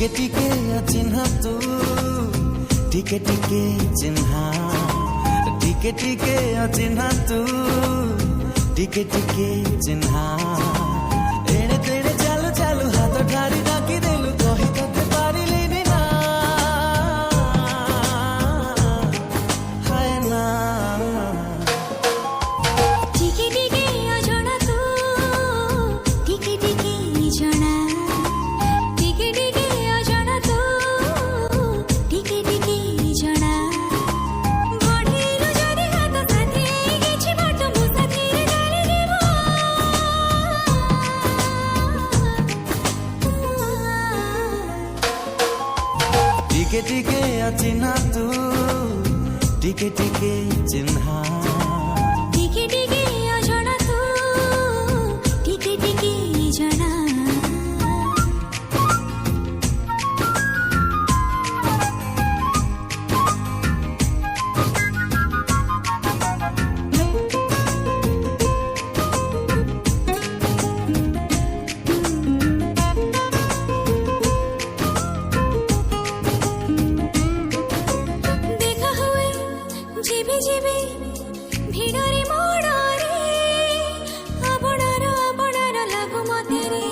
टिके टिके अचिन्हा तू टिके टिके चिन्हा टिके टिके अचिन्हा तू टिके टिके चिन्हा एणे तेणे चालू चालू हाथ ठारी डाकी देलु कही तते पारिलिनी ना हाय ना टिके टिके अजଣା तू टिके टिके जଣା टिके टिके अजଣା तू टिके टिके जଣା बढीरु जदि हात साथी गेछि बाट मु साथी रे गाली देबो टिके टिके अचिन्हा तू टिके टिके चिन्हा टिके टिके अजଣା तू टिके टिके जଣା देखा हुए जीवी जीवी भिड़रे मोड़रे आपणार लागू मते रे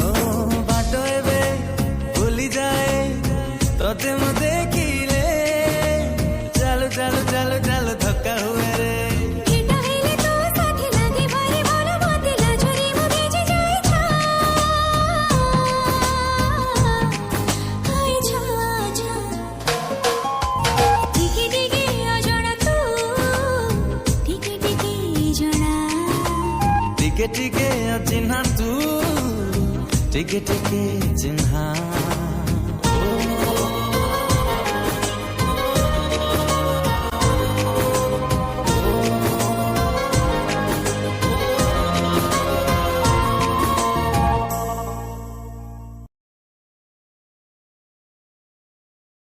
ओ बाटो एबे भूली जाए तोते मु देखिले चालू चालू चालू चालू धक्का हुए रे भेट हेले तो साथी लागे भारी भल मते लाजरी मु भेजी जाई था हाय छा छा टिके टिके अजଣା तू टिके टिके जଣା टिके टिके अचिन्हा तू टिके टिके चिन्हा